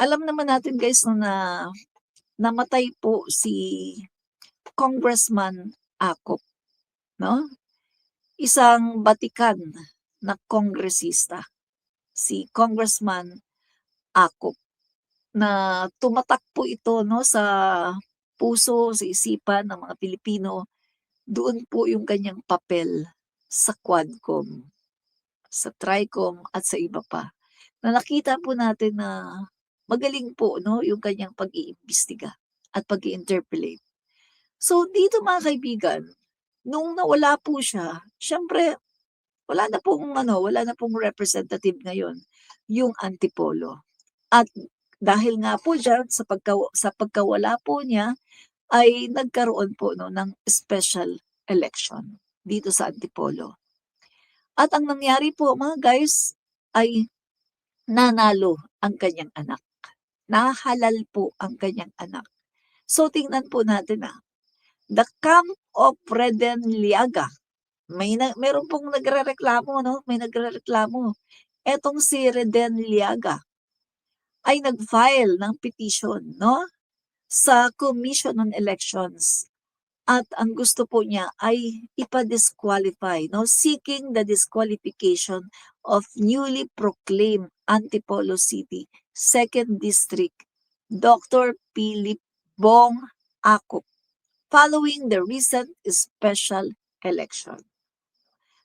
Alam naman natin guys no, na namatay po si Congressman Akop, no? Isang batikan na kongresista, si Congressman Akop, na tumatak po ito no sa puso, sa isipan ng mga Pilipino. Doon po yung kanyang papel sa Quadcom, sa Tricom at sa iba pa. Na nakita po natin na magaling po no yung kanyang pag-iimbestiga at pag-i-interpolate. So dito mga kaibigan, nung nawala po siya, syempre wala na pong representative ngayon yung Antipolo. At dahil nga po diyan sa pagkawala po niya ay nagkaroon po no ng special election dito sa Antipolo. At ang nangyari po mga guys ay nanalo ang kanyang anak. Nahalal po ang kanyang anak. So tingnan po natin the camp of Reden Liaga. Meron pong nagrereklamo, no? May nagrereklamo. Etong si Reden Liaga ay nag-file ng petition, no? Sa Commission on Elections. At ang gusto po niya ay ipa-disqualify, no? Seeking the disqualification of newly proclaimed Antipolo City 2nd District, Dr. Philip Bong Akop, following the recent special election.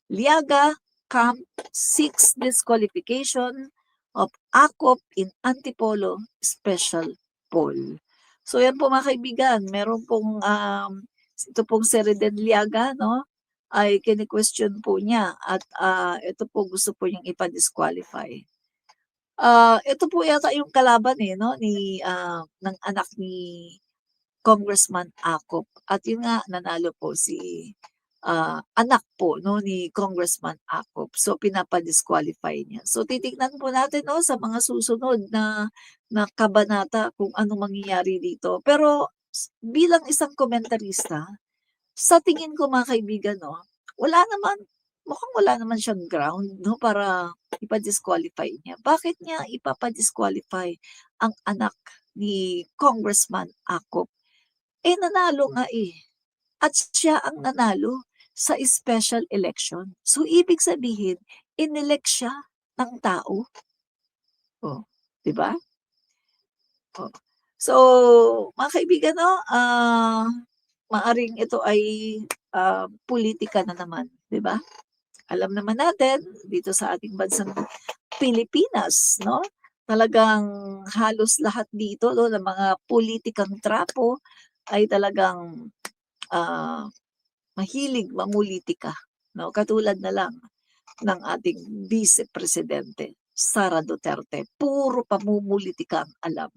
Liaga Camp seeks disqualification of Akop in Antipolo special poll. So yan po mga kaibigan, meron pong ito pong si Reden Liaga, no? Ay kini-question po niya at ito po gusto po niyang ipa-disqualify. Ito po yata yung kalaban no ni ng anak ni Congressman Akop. At yun nga nanalo po si anak po no ni Congressman Akop. So pinapa-disqualify niya. So titingnan po natin no sa mga susunod na kabanata kung ano mangyayari dito. Pero bilang isang komentarista, sa tingin ko mga kaibigan no, mukhang wala naman siyang ground no para ipa-disqualify niya. Bakit niya ipapa-disqualify ang anak ni Congressman Akop? Nanalo nga at siya ang nanalo sa special election. So, ibig sabihin, inelect siya ng tao. Oh, di ba? Oh. So, mga kaibigan, no, maaring ito ay politika na naman, di ba? Alam naman natin, dito sa ating bansang Pilipinas, no, talagang halos lahat dito, no, ng mga politikang trapo ay talagang mahilig mamulitika, no? Katulad na lang ng ating Vice Presidente Sara Duterte. Puro pamumulitika ang alam.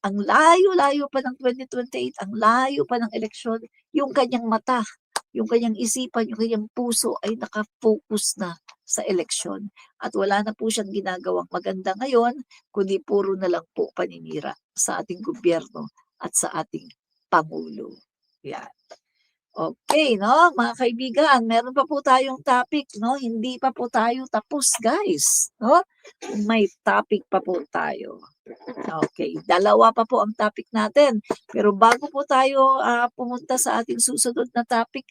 Ang layo-layo pa ng 2028, ang layo pa ng eleksyon, yung kanyang mata, yung kanyang isipan, yung kanyang puso ay nakafocus na sa eleksyon. At wala na po siyang ginagawang maganda ngayon, kundi puro na lang po paninira sa ating gobyerno at sa ating Pangulo. Yan. Okay, no, mga kaibigan, meron pa po tayong topic, no? Hindi pa po tayo tapos, guys, no? May topic pa po tayo. Okay, dalawa pa po ang topic natin. Pero bago po tayo pumunta sa ating susunod na topic,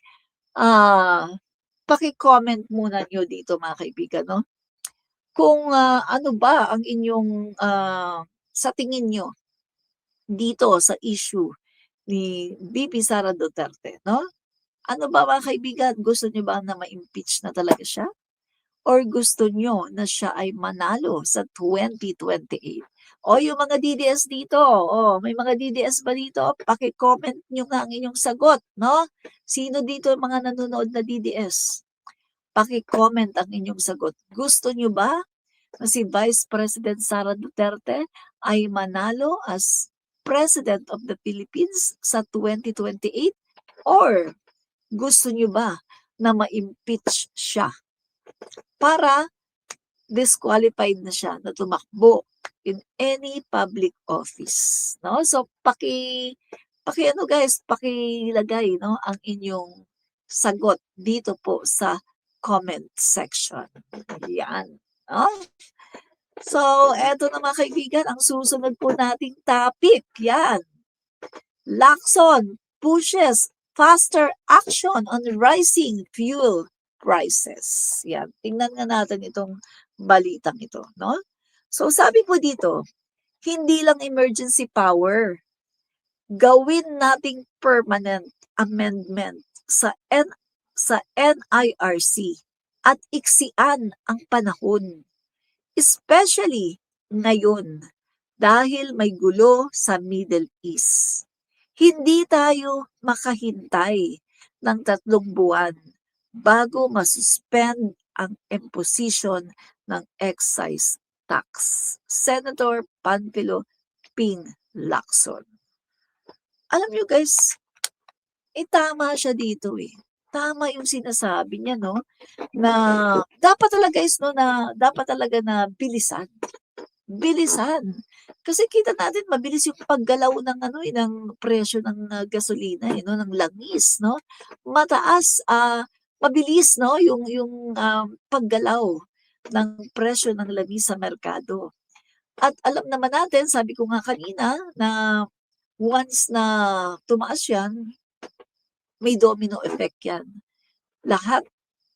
paki-comment muna nyo dito mga kaibigan, no? Kung ano ba ang inyong sa tingin nyo dito sa issue ni VP Sara Duterte, no? Ano ba mga kaibigan, gusto niyo ba na ma-impeach na talaga siya? Or gusto niyo na siya ay manalo sa 2028? O yung mga DDS dito, may mga DDS ba dito? Paki-comment niyo nga ang inyong sagot, no? Sino dito yung mga nanonood na DDS? Paki-comment ang inyong sagot. Gusto niyo ba na si Vice President Sara Duterte ay manalo as President of the Philippines sa 2028? Or gusto niyo ba na ma-impeach siya para disqualified na siya na tumakbo in any public office, no? So ano guys, pakilagay no ang inyong sagot dito po sa comment section. Yan, no? So, eto na mga kaibigan, ang susunod po nating topic, yan. Lacson pushes faster action on rising fuel prices. Yan, tingnan nga natin itong balitang ito, no? So, sabi po dito, hindi lang emergency power, gawin nating permanent amendment sa NIRC at iksian ang panahon, especially ngayon dahil may gulo sa Middle East. Hindi tayo makahintay ng 3 buwan bago masuspend ang imposition ng excise tax. Senator Panfilo Ping Lacson. Alam nyo guys, tama siya dito eh. Tama yung sinasabi niya, no? Na dapat talaga guys, no, na dapat talaga na bilisan. Bilisan. Kasi kita natin mabilis yung paggalaw ng ano ng presyo ng gasolina no, ng langis, no? Mataas, mabilis no yung paggalaw ng presyo ng langis sa merkado. At alam naman natin, sabi ko nga kanina na once na tumaas yan, may domino effect yan. Lahat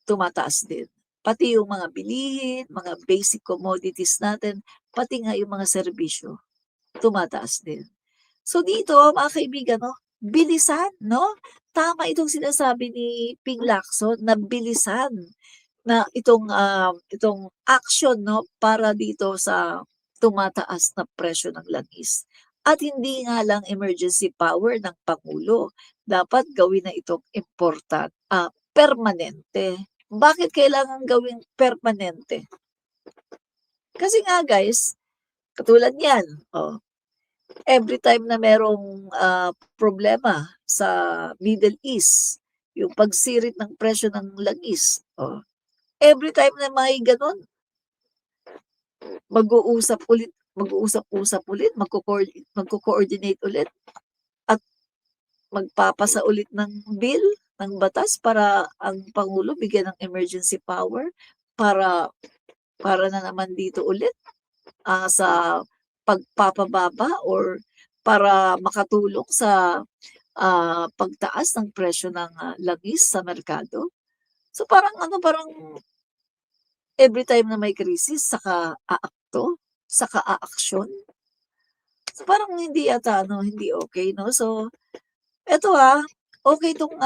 tumataas din. Pati yung mga bilihin, mga basic commodities natin, pati nga yung mga serbisyo, tumataas din. So dito, mga kaibigan, no, bilisan, no? Tama itong sinasabi ni Ping Lacson na bilisan na itong action, no, para dito sa tumataas na presyo ng langis. At hindi nga lang emergency power ng Pangulo. Dapat gawin na itong permanente. Bakit kailangan gawing permanente? Kasi nga guys, katulad yan, every time na merong problema sa Middle East, yung pagsirit ng presyo ng langis, every time na may ganun, mag-uusap-usap ulit, magko-coordinate ulit, at magpapasa ulit ng bill, ng batas para ang Pangulo bigyan ng emergency power para na naman dito ulit sa pagpapababa or para makatulong sa pagtaas ng presyo ng langis sa merkado. So parang every time na may krisis saka aakto, saka aaksyon. So parang hindi yata hindi okay, no? So eto okay itong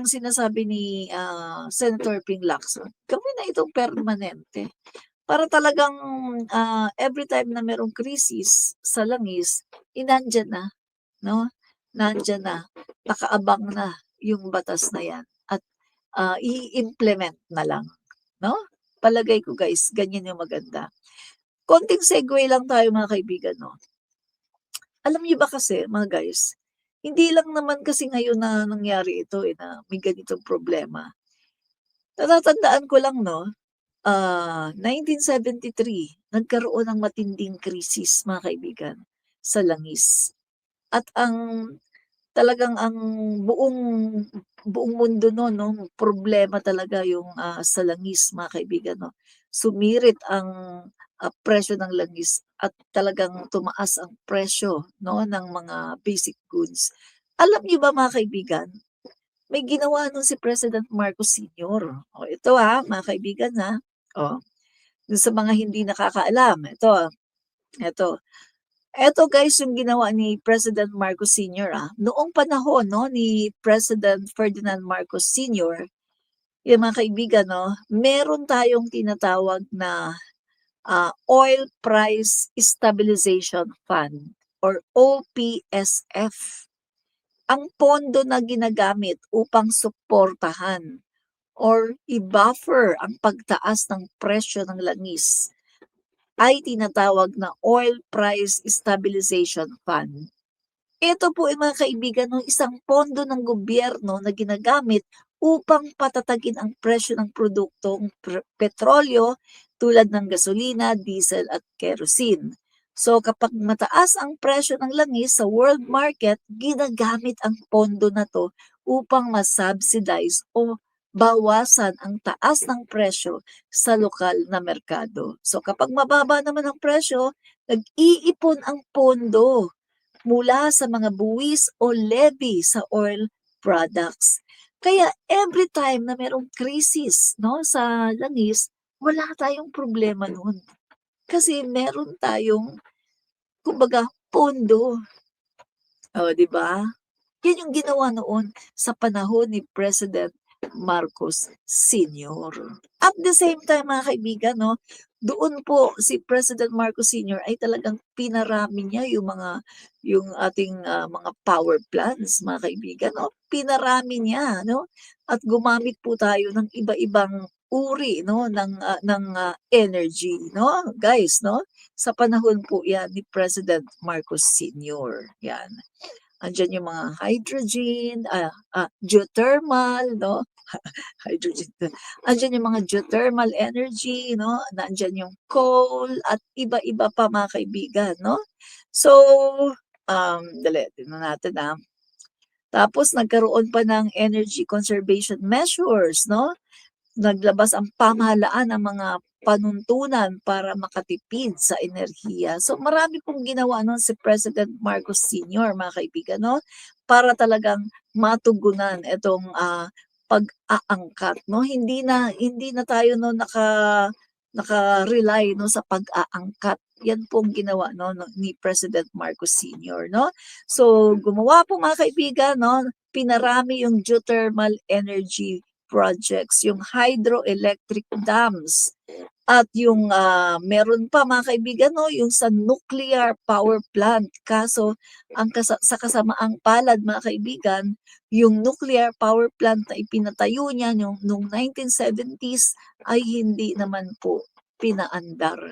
sinasabi ni Senator Ping Lacson. Gawin na itong permanente. Para talagang every time na merong krisis sa langis, nandyan na, no? Nandyan na, nakaabang na yung batas na yan at i-implement na lang, no? Palagay ko guys, ganyan yung maganda. Konting segue lang tayo mga kaibigan, no? Alam niyo ba kasi mga guys, hindi lang naman kasi ngayon na nangyari ito na may ganitong problema. Natatandaan ko lang 1973 nagkaroon ng matinding krisis mga kaibigan sa langis. At talagang ang buong buong mundo no, problema talaga yung sa langis mga kaibigan no. Sumirit ang presyo ng langis at talagang tumaas ang presyo no ng mga basic goods. Alam niyo ba mga kaibigan, may ginawa nun si President Marcos Sr. Ito mga kaibigan dun sa mga hindi nakakaalam, ito guys yung ginawa ni President Marcos Sr. Noong panahon ni President Ferdinand Marcos Sr., yung mga kaibigan meron tayong tinatawag na Oil Price Stabilization Fund or OPSF. Ang pondo na ginagamit upang suportahan or i-buffer ang pagtaas ng presyo ng langis ay tinatawag na Oil Price Stabilization Fund. Ito po ay mga kaibigan ng isang pondo ng gobyerno na ginagamit upang patatagin ang presyo ng produktong petrolyo tulad ng gasolina, diesel at kerosene. So kapag mataas ang presyo ng langis sa world market, ginagamit ang pondo na to upang masubsidize o bawasan ang taas ng presyo sa lokal na merkado. So kapag mababa naman ang presyo, nag-iipon ang pondo mula sa mga buwis o levy sa oil products. Kaya every time na merong krisis, no, sa langis, wala tayong problema nun. Kasi meron tayong, kumbaga, pondo. O, di ba? Yan yung ginawa noon sa panahon ni President Marcos Sr. At the same time, mga kaibigan, no, doon po si President Marcos Sr. ay talagang pinarami niya yung ating mga power plants, mga kaibigan, no? Pinarami niya, no? At gumamit po tayo ng iba-ibang uri, no, ng energy, no? Guys, no? Sa panahon po 'yan ni President Marcos Sr. 'Yan. Andiyan yung mga hydrogen, geothermal, no? Hydrogen. Andiyan yung mga geothermal energy, no? Nandiyan yung coal at iba-iba pa mga kaibigan, no? So, dali, tingnan natin Tapos nagkaroon pa ng energy conservation measures, no? Naglabas ang pamahalaan ng mga panuntunan para makatipid sa enerhiya. So marami pong ginawa noon si President Marcos Sr., mga kaibigan, no? Para talagang matugunan itong pag-aangkat, no? Hindi na tayo no naka-rely no sa pag-aangkat. Yan pong ginawa ni President Marcos Sr., no? So gumawa po mga kaibigan, no? Pinarami yung geothermal energy projects, yung hydroelectric dams, at yung meron pa mga kaibigan, no, yung sa nuclear power plant. Kaso sa kasamaang palad mga kaibigan, yung nuclear power plant na ipinatayo niya nung 1970s ay hindi naman po pinaandar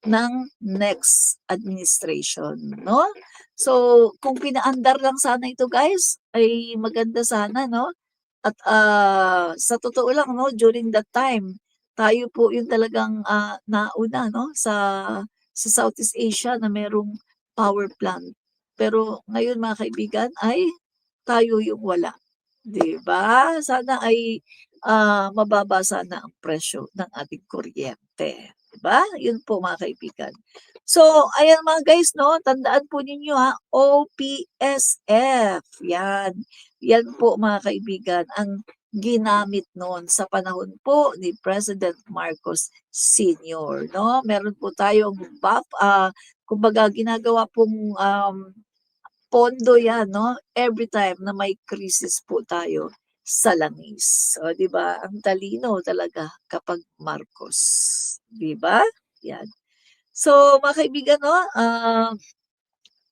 ng next administration, no? So kung pinaandar lang sana ito guys, ay maganda sana, no? At sa totoo lang, no, during that time, tayo po yung talagang nauna, no, sa Southeast Asia na merong power plant. Pero ngayon mga kaibigan ay tayo yung wala, 'di ba? Sana ay mababa sana ang presyo ng ating kuryente, 'di ba? 'Yun po mga kaibigan. So, ayan mga guys, no, tandaan po ninyo OPSF. 'Yan. 'Yan po mga kaibigan ang ginamit noon sa panahon po ni President Marcos Sr., no? Meron po tayong kumbaga ginagawa pong pondo 'yan, no? Every time na may krisis po tayo sa langis. O 'di ba? Ang talino talaga kapag Marcos, 'di ba? 'Yan. So mga kaibigan, no,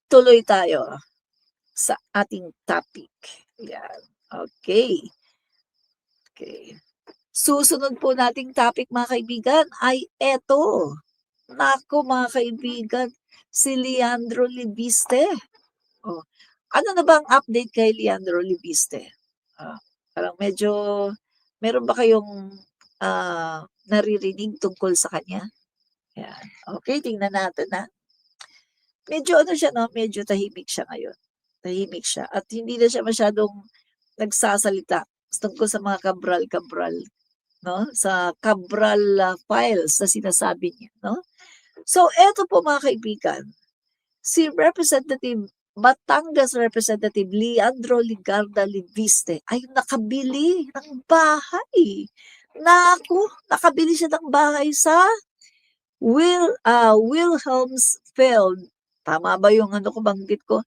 tuloy tayo sa ating topic. 'Yan. Okay. Okay. Susunod po nating topic mga kaibigan ay eto. Naku mga kaibigan, si Leandro Libiste. Oh, ano na ba ang update kay Leandro Libiste? Parang medyo meron ba kayong naririnig tungkol sa kanya? Yan. Okay, tingnan natin Medyo ano siya 'no, medyo tahimik siya ngayon. Tahimik siya at hindi na siya masyadong nagsasalita tungkol sa mga kabral-kabral, 'no, sa Cabral files na sinasabi niya, 'no? So eto po mga kaibigan, si Batangas Representative Leandro Ligarda Liviste ay nakabili ng bahay. Naku, nakabili siya ng bahay sa Wilhelmsfeld. Tama ba yung ano ko banggit ko?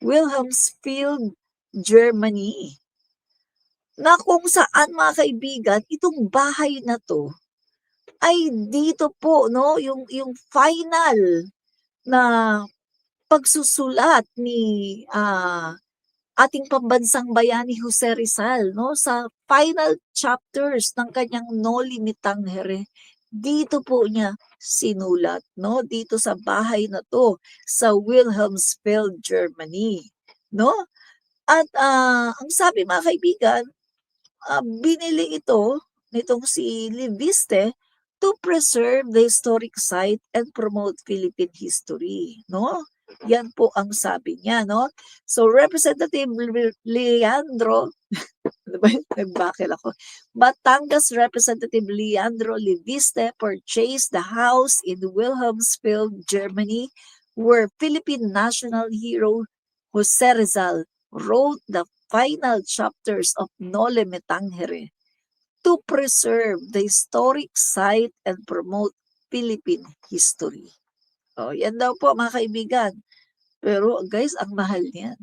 Wilhelmsfield, Germany. Na kung saan mga kaibigan, itong bahay na 'to ay dito po 'no, yung final na pagsusulat ni ating pambansang bayani Jose Rizal 'no, sa final chapters ng kanyang Noli Me Tangere. Dito po niya sinulat 'no, dito sa bahay na 'to sa Wilhelmsfeld, Germany 'no. At ang sabi mga kaibigan, binili ito nitong si Liviste to preserve the historic site and promote Philippine history, 'no? Yan po ang sabi niya, 'no? So Representative Leandro Ano ba yun? Nagbuckle ako. Batangas Representative Leandro Leviste purchased the house in Wilhelmsfeld, Germany, where Philippine national hero Jose Rizal wrote the final chapters of Noli Me Tangere to preserve the historic site and promote Philippine history. Oh, yan daw po mga kaibigan. Pero guys, ang mahal niyan.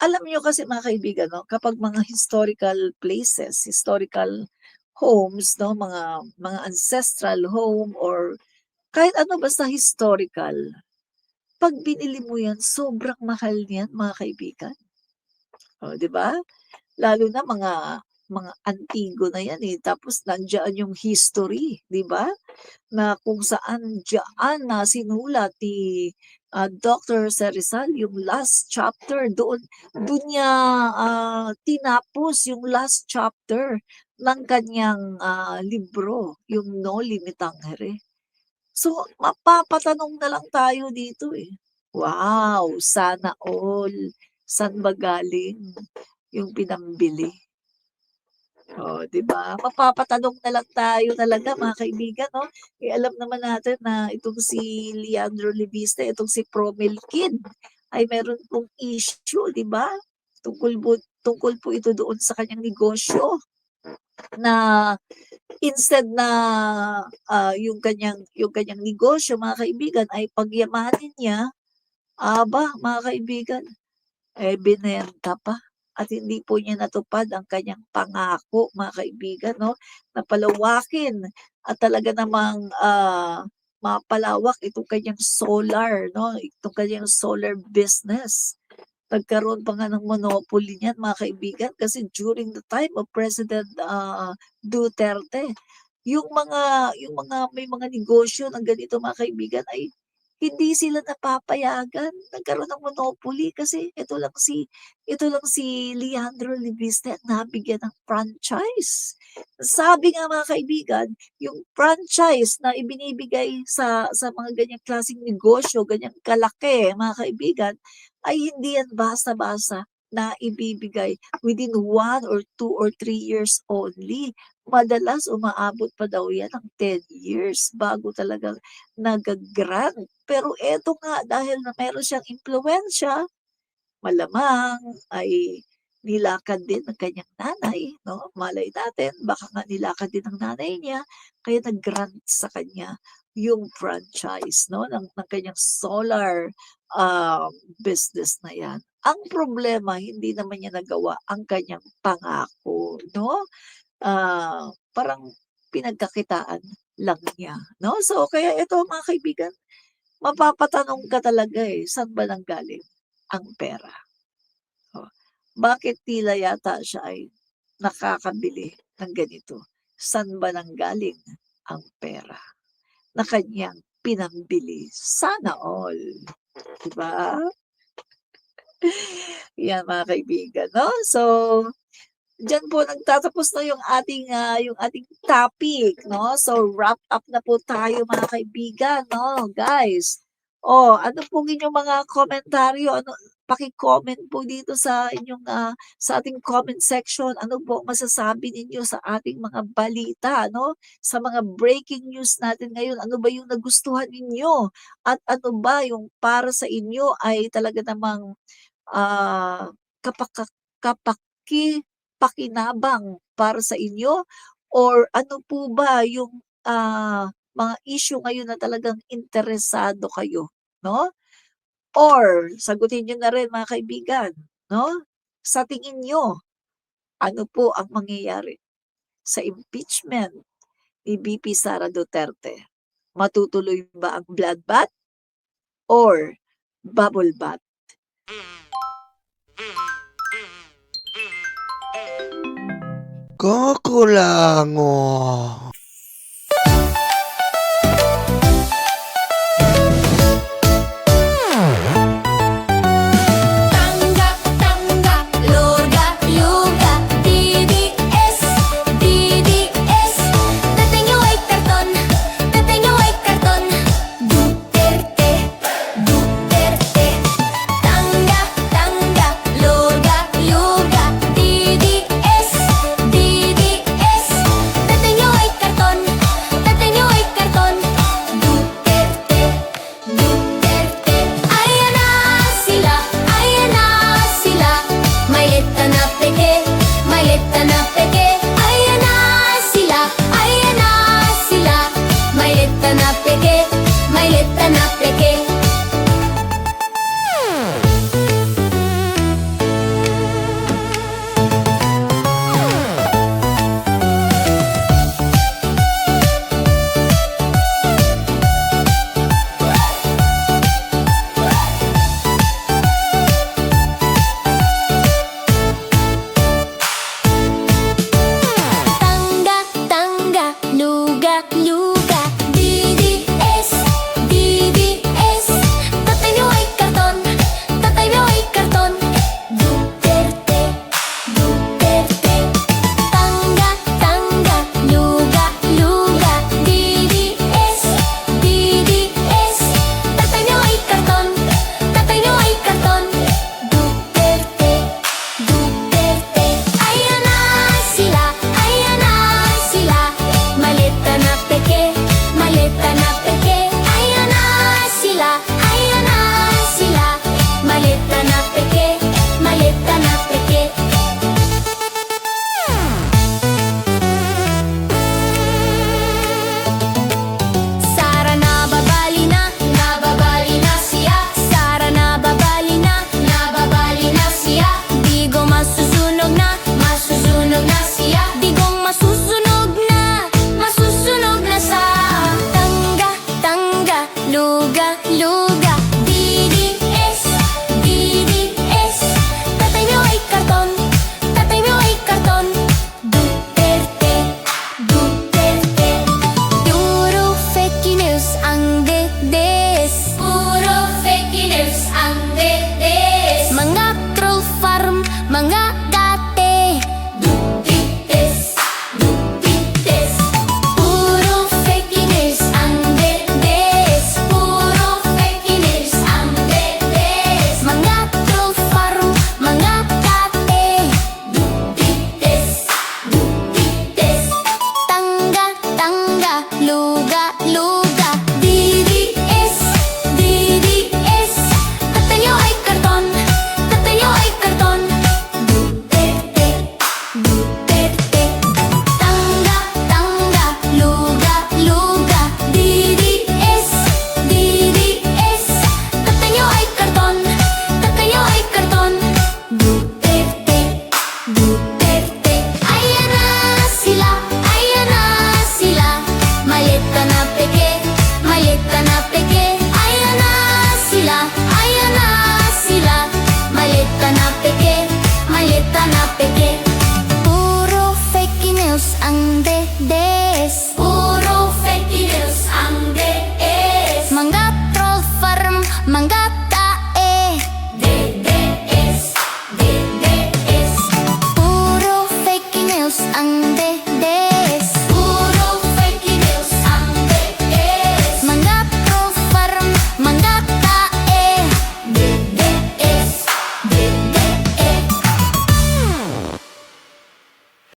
Alam niyo kasi mga kaibigan 'no, kapag mga historical places, historical homes 'no, mga ancestral home or kahit ano basta historical, 'pag binili mo 'yan sobrang mahal niyan mga kaibigan. Oh, 'di ba? Lalo na mga antigo na 'yan, eh, tapos nandiyan yung history, 'di ba? Na kung saan diyaan na sinulat ni, Dr. Rizal yung last chapter dun niya, tinapos yung last chapter ng kanyang, libro, yung Noli Me Tangere. So, mapapatanong na lang tayo dito, eh. Wow, sana all. Saan ba galing yung pinambili? Oh, 'di ba? Mapapatanong na lang tayo talaga mga kaibigan 'no? Eh, alam naman natin na itong si Leandro Leviste, itong si Promel Kid ay meron pong issue, 'di ba? Tungkol po ito doon sa kanyang negosyo na instead na, yung kanyang negosyo mga kaibigan ay pagyamanin niya, aba mga kaibigan, eh, binenta pa at hindi po niya natupad ang kanyang pangako mga kaibigan 'no, na palawakin at talaga namang, mapalawak itong kanyang solar 'no, itong kanyang solar business. Nagkaroon pa nga ng monopoly niyan mga kaibigan kasi during the time of President, Duterte, yung mga may mga negosyo ng ganito mga kaibigan ay hindi sila napapayagan, nagkaroon ng monopoly kasi ito lang si Leandro Leviste ang nabigyan ng franchise. Sabi nga mga kaibigan, yung franchise na ibinibigay sa mga ganyang klaseng negosyo, ganyang kalaki mga kaibigan, ay hindi yan basta-basta na ibibigay within 1 or 2 or 3 years only. Madalas umaabot pa daw yan ng 10 years bago talaga naga-grant. Pero eto nga dahil na meron siyang impluwensiya, malamang ay nilakad din ng kanyang nanay 'no, malay natin baka nga nilakad din ng nanay niya kaya nag-grant sa kanya yung franchise 'no, ng kanyang solar, business na 'yan. Ang problema hindi naman niya nagawa ang kanyang pangako 'no, parang pinagkakitaan lang niya 'no. So kaya ito mga kaibigan, mapapatanong ka talaga, eh, saan ba nanggaling ang pera? Oh, bakit tila yata siya ay nakakabili ng ganito? Saan ba nanggaling ang pera na kanyang pinambili? Sana all, 'di ba? Yan mga kaibigan 'no. So, diyan po nagtatapos na yung ating topic 'no. So, wrap up na po tayo mga kaibigan 'no, guys. Oh, ano pong inyong mga komentaryo, ano paki-comment po dito sa ating comment section. Ano po ang masasabi ninyo sa ating mga balita 'no, sa mga breaking news natin ngayon. Ano ba yung nagustuhan ninyo at ano ba yung para sa inyo ay talaga namang ah, kapaka kapaki-pakinabang para sa inyo or ano po ba yung, mga issue ngayon na talagang interesado kayo, 'no? Or sagutin niyo na rin mga kaibigan, 'no? Sa tingin niyo, ano po ang mangyayari sa impeachment ni VP Sara Duterte? Matutuloy ba ang bloodbath or bubble bath? Kakulango.